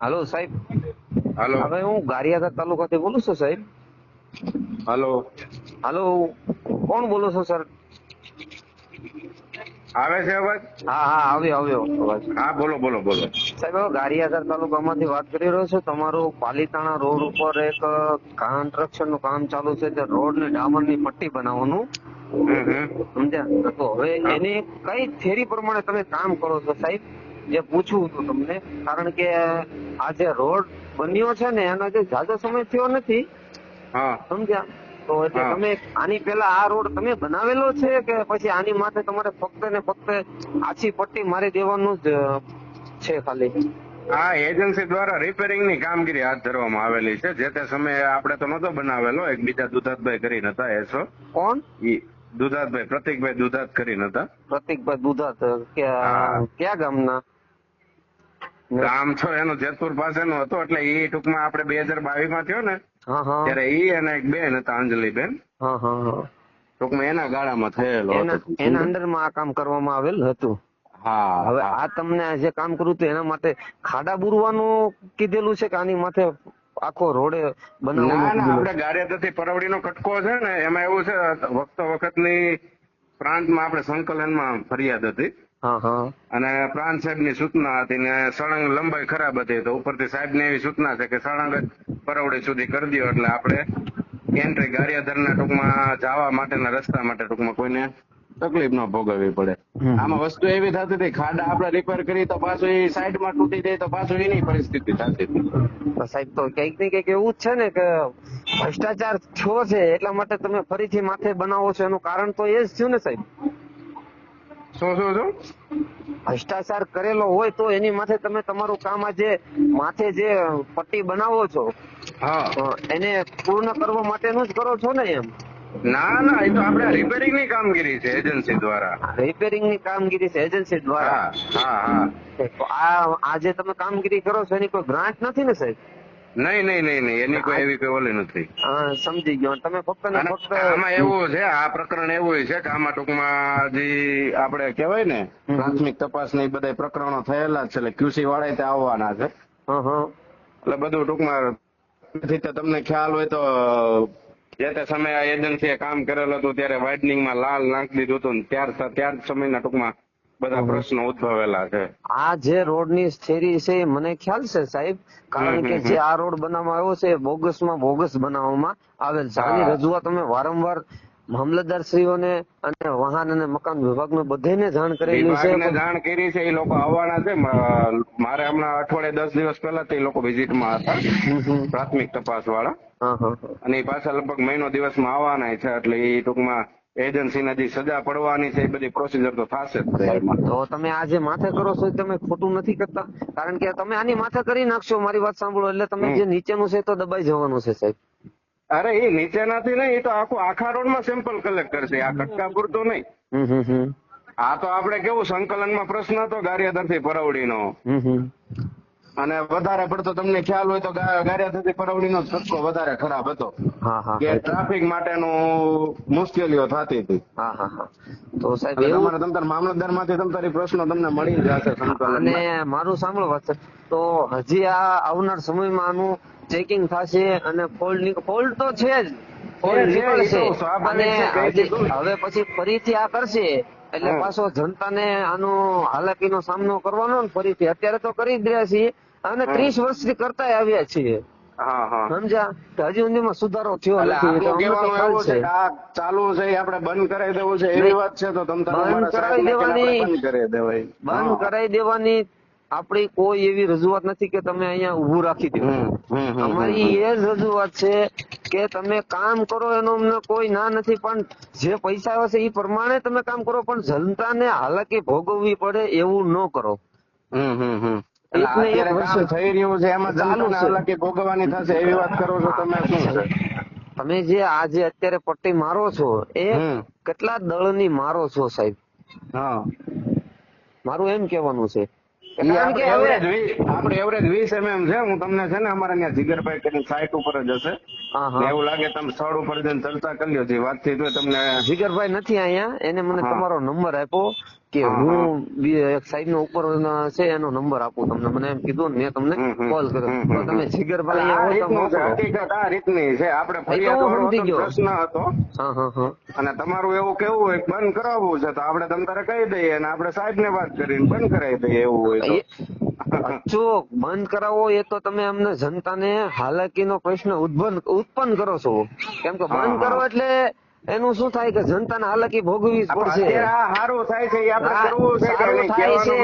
હાલો સાહેબ, હાલો હવે હું ગારિયાધાર તાલુકાથી બોલું છું સાહેબ. હાલો હાલો, કોણ બોલો છો સર? આવે છે અવાજ? હા હા, આવ્યો અવાજ. હા બોલો બોલો બોલો. સાહેબ, હવે ગારિયાધાર તાલુકામાંથી વાત કરી રહ્યો છું. તમારું પાલીતાણા રોડ ઉપર એક કન્સ્ટ્રક્શન નું કામ ચાલુ છે, તે રોડ ની ડામરની પટ્ટી બનાવવાનું. સમજ્યા? તો હવે હા. એની કઈ થેરી પ્રમાણે તમે કામ કરો છો સાહેબ, જે પૂછવું હતું તમને. કારણ કે આ જે રોડ બન્યો છે ને એનો જે જાજો સમય થયો નથી, હા સમજ્યા? તો એટલે હા તમે આની પેલા આ રોડ તમે બનાવેલો છે કે પછી આની માથે તમારે ફક્ત ને ફક્ત આછી પટ્ટી મારી દેવાનું જ છે ખાલી? આ એજન્સી દ્વારા રિપેરિંગ ની કામગીરી હાથ ધરવામાં આવેલી છે. જે તે સમયે આપણે તો નતો બનાવેલો, એક બીજા દુધાતભાઈ કરીને હતા એસો. કોણ? ઈ દુધાતભાઈ, પ્રતિકભાઈ દુધાત કરીને હતા. પ્રતિકભાઈ દુધાત હા. ક્યાં ગામના? ગામ છો એનું જેતપુર પાસેનું હતું. એટલે ઈ ટૂંકમાં આપણે 2022 માં થયો ને હા હા ત્યારે ઈ અને એક બેન હતા, અંજલિબેન, હા હા. ટૂંકમાં એના ગાળામાં થયેલો હતો. એના અંડરમાં આ કામ કરવામાં આવેલ હતું. હા હવે હા. આ તમને જે કામ કર્યું હતું એના માટે ખાડા બુરવાનું કીધેલું છે કે આની માથે આખો રોડે બનાવવાનું ના ના, કીધેલું? આપણે ગારિયાધારથી પરવડીનો કટકો છે ને, એમાં એવું છે, વખતની પ્રાંતમાં આપણે સંકલનમાં ફરિયાદ હતી હા હા અને પ્રાંત સાહેબની સૂચના હતી ને સળંગ લંબાઈ ખરાબ હતી, તો ઉપરથી સાહેબને એવી સૂચના છે કે સળંગ જ પરવડી સુધી કરી દો, એટલે આપણે એન્ટ્રી ગારિયાધારના ટૂંકમાં જવા માટેના રસ્તા માટે ટૂંકમાં કોઈને તકલીફ ન ભોગવવી પડે. આમાં વસ્તુ એવી થતી હતી, ખાડા આપણે રિપેર કરી તો પાછું એ સાઈડમાં તૂટી જાય તો પાછું એની પરિસ્થિતિ થતી હતી. તો સાહેબ, તો કંઈક ને કંઈક એવું જ છે ને કે ભ્રષ્ટાચાર થયો છે એટલા માટે તમે ફરીથી માથે બનાવો છો, એનું કારણ તો એ જ થયું ને સાહેબ? શું? ભ્રષ્ટાચાર કરેલો હોય તો એની માથે તમે તમારું કામ આજે માથે જે પટ્ટી બનાવો છો હા. એને પૂર્ણ કરવા માટેનું જ કરો છો ને એમ? ના ના, એ તો આપણે રિપેરિંગ ની કામગીરી છે એજન્સી દ્વારા. રિપેરિંગ ની કામગીરી છે એજન્સી દ્વારા. હા હા હા. તો આ જે તમે કામગીરી કરો છો એની કોઈ ગ્રાન્ટ નથી ને સાહેબ? નહીં, એની કોઈ એવી કોઈ ઓલી નથી. હા, સમજી ગયો. તમે ફક્ત ને અને ફક્ત આમાં એવું છે, આ પ્રકરણ એવું છે કે આમાં ટૂંકમાં જે આપણે કહેવાય ને પ્રાથમિક તપાસ ને એ બધા પ્રકરણો થયેલા જ છે, એટલે ક્યુસી વાળા ત્યાં આવવાના છે. એટલે બધું ટૂંકમાં તમને ખ્યાલ હોય તો જે તે સમયે આ એજન્સીએ કામ કરેલું હતું ત્યારે વાઇડનિંગમાં લાલ નાખી દીધું હતું, ત્યાર સમયના ટૂંકમાં બધા પ્રશ્નો ઉદ્ભવેલા છે. આ જે રોડ ની થેરી છે એ મને ખ્યાલ છે સાહેબ, કારણ કે જે આ રોડ બનાવવામાં આવ્યો છે એ બોગસ બનાવવામાં આવેલ છે. આની રજૂઆત અમે વારંવાર મામલતદારશ્રીઓને અને વાહન અને મકાન વિભાગને બધાને જાણ કરેલી છે. વિભાગને જાણ કરી છે, એ લોકો આવવાના છે. મારે હમણાં અઠવાડિયે 10 દિવસ પહેલા તે લોકો વિઝિટમાં હતા, પ્રાથમિક તપાસ વાળા, અને એ પાછા લગભગ મહિનો દિવસમાં આવવાના છે. એટલે એ ટૂંકમાં એજન્સીના જે સજા પડવાની છે એ બધી પ્રોસિજર તો થશે જ એમાં. તો તમે આ જે માથે કરો છો તમે ખોટું નથી કરતા? કારણ કે તમે આની માથે કરી નાખશો, મારી વાત સાંભળો, એટલે તમે જે નીચેનું છે તો દબાઈ જવાનું છે સાહેબ. અરે એ નીચેનાથી નહીં, એ તો આખા રોડમાં સેમ્પલ કલેક્ટ કરશે, આ કટકા પૂરતો નહીં. આ તો આપણે કેવું સંકલનમાં પ્રશ્ન હતો ગારિયાધારથી પરવડીનો, અને વધારે પડતો તમને ખ્યાલ હોય તો ગારિયાધારથી પરવડીનો કટકો વધારે ખરાબ હતો કે ટ્રાફિક માટેનું મુશ્કેલીઓ થતી હતી. તો સાહેબ તમારે તમતાર મામલતદાર માંથી તમતારી પ્રશ્નો તમને મળી જશે સંકલન. અને મારું સાંભળો વાત, તો હજી આ આવનાર સમયમાં આનું ચેકિંગ થશે અને ફોલ્ટ તો છે જ, અને હવે પછી ફરીથી આ કરશે એટલે પાછો જનતાને આનો હાલાકીનો સામનો કરવાનો ને ફરીથી. અત્યારે તો કરી જ રહ્યા છીએ અને 30 વર્ષથી કરતા આવ્યા છીએ, સમજ્યા? હજી સુધીમાં સુધારો થયો નથી. ચાલુ છે આપણે બંધ કરાવી દેવું છે એવી વાત છે, તો બંધ કરાવી દેવાની આપણી કોઈ એવી રજૂઆત નથી કે તમે અહીંયા ઉભું રાખી દો. અમારી એ જ રજૂઆત છે કે તમે કામ કરો, એનો અમને કોઈ ના નથી, પણ જે પૈસા આવે છે એ પ્રમાણે તમે કામ કરો, પણ જનતાને હાલાકી ભોગવવી પડે એવું ન કરો. થઈ રહ્યું છે એમાં જનતાને હાલાકી ભોગવવાની થશે એવી વાત કરો છો તમે? શું છે તમે જે આજે અત્યારે પટ્ટી મારો છો એ કેટલા દળની મારો છો સાહેબ? મારું એમ કેવાનું છે. આપણે એવરેજ 20 mm છે. હું તમને છે ને અમારે ત્યાં જીગરભાઈ કરીને સાઈટ ઉપર જ હશે, એવું લાગે તમે સ્થળ ઉપર જઈને ચર્ચા કરી લો. વાતચીત તમને જીગરભાઈ નથી અહીંયા, એને મને તમારો નંબર આપ્યો. કે હું એક સાહેબ નો ઉપર છે એનો નંબર આપું તમને, મને એમ કીધું ને મેં તમને કોલ કર્યો. તો તમે જીગરભાઈ અહીંયા હોય તો મોકલો. હકીકત આ રીતની છે, આપણે ફરિયાદ વાળો પ્રશ્ન હતો. હા હા હા. અને તમારું એવું કેવું હોય કે બંધ કરાવવું છે તો આપણે તમ તારે કહી દઈએ અને આપણે સાહેબ ને વાત કરીને બંધ કરાવી દઈએ એવું હોય તો. અચૂક બંધ કરાવો એ તો તમે અમને જનતાને હાલાકીનો પ્રશ્ન ઉત્પન્ન કરો છો. કેમ કે બંધ કરો એટલે એનું શું થાય કે જનતાને હાલાકી ભોગવવી જ પડશે. સારું થાય છે સારું થાય છે,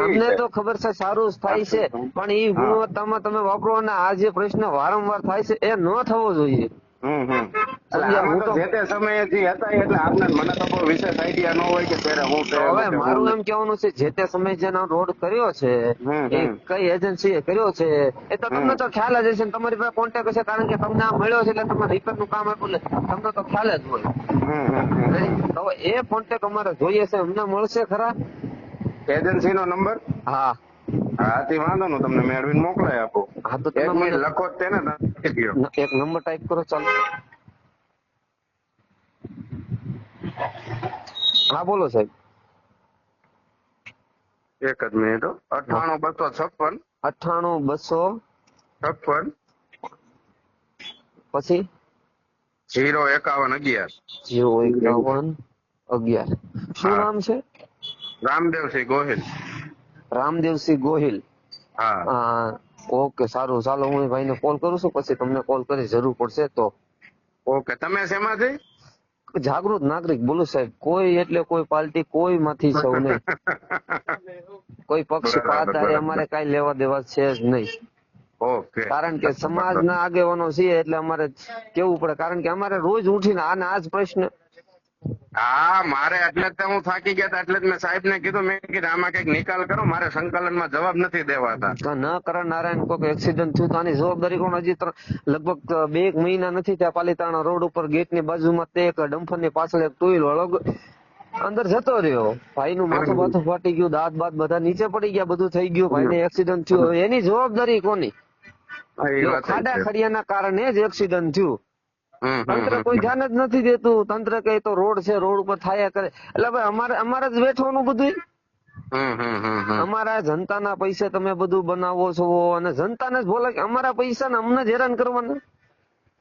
અમને તો ખબર છે સારું થાય છે, પણ એ ગુણવત્તામાં તમે વાપરો અને આ જે પ્રશ્ન વારંવાર થાય છે એ ન થવો જોઈએ. જે તે સમયે જે હતા એટલે આપને મને તો કોઈ વિશેષ આઈડિયા ન હોય કે ત્યારે હું હવે મારું એમ કેવાનું છે જે તે સમયે જેનો રોડ કર્યો છે એ કઈ એજન્સી એ કર્યો છે એ તો તમને તો ખ્યાલ જ હશે, તમારી પાસે કોન્ટેક્ટ હશે, કારણ કે તમને આ મળ્યો છે એટલે તમારે રિપેર નું કામ આપ્યું એટલે તમને તો ખ્યાલ જ હોય. તો એ કોન્ટેક્ટ અમારે જોઈએ છે, અમને મળશે ખરા એજન્સી નો નંબર? હા હા તે વાંધો નું તમને મેળવીને મોકલાય આપો. હા તો તમે લખો તેને એક નંબર ટાઈપ કરો ચાલો. હા બોલો સાહેબ. એક જ મિનિટ. 98 256 98 256 પછી 051 11 051 11. શું નામ છે? રામદેવસિંહ ગોહિલ. રામદેવસિંહ ગોહિલ. હા. ઓકે સારું, ચાલો હું ભાઈ ને કોલ કરું છું, પછી તમને કોલ કરી જરૂર પડશે તો. ઓકે. તમે શેમાંથી? જાગૃત નાગરિક બોલું સાહેબ. કોઈ એટલે કોઈ પાર્ટી કોઈ માંથી સૌ નહીં. કોઈ પક્ષપાત અમારે કઈ લેવા દેવા છે જ નહીં. ઓકે. કારણ કે સમાજના આગેવાનો છીએ એટલે અમારે કેવું પડે, કારણ કે અમારે રોજ ઉઠીને આ જ પ્રશ્ન. હા મારે એટલે જ હું થાકી ગયા હતા, એટલે જ મેં સાહેબ ને કીધું, મેં કીધું આમાં કઈક નિકાલ કરો, મારે સંકલનમાં જવાબ નથી દેવાતા. ન કરણ નારાયણ કોઈક એક્સિડન્ટ થયું તો આની જવાબદારી કોણ? હજી લગભગ 2 મહિના નથી ત્યાં પાલીતાણા રોડ ઉપર ગેટ ની બાજુમાં તે એક ડમ્ફર ની પાછળ એક ટુ વ્હીલર વાળો અંદર જતો રહ્યો. ભાઈ નું માથું બાથું ફાટી ગયું, દાંત બાત બધા નીચે પડી ગયા, બધું થઈ ગયું, ભાઈ ને એક્સિડન્ટ થયું. હવે એની જવાબદારી કોની? ખાડા ખડિયાના કારણે જ એક્સિડન્ટ થયું. તંત્ર કોઈ ધ્યાન જ નથી દેતું. તંત્ર કઈ તો રોડ છે, રોડ ઉપર થાયા કરે. એટલે ભાઈ અમારે જ વેઠવાનું બધું. અમારા જનતાના પૈસે તમે બધું બનાવો છો અને જનતાને જ બોલે કે અમારા પૈસા ને અમને જ હેરાન કરવાના.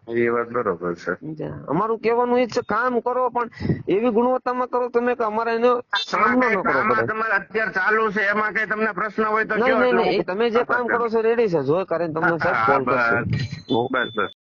એ વાત બરોબર છે. અમારું કહેવાનું એ છે કામ કરો, પણ એવી ગુણવત્તામાં કરો તમે કે અમારે એનો સામનો ન કરવો પડે. તમારે અત્યારે ચાલુ છે એમાં કઈ તમને પ્રશ્ન હોય તો નહીં, તમે જે કામ કરો છો રેડી છે, જો કરીને તમને સાહેબ કોલ કરશે. બસ.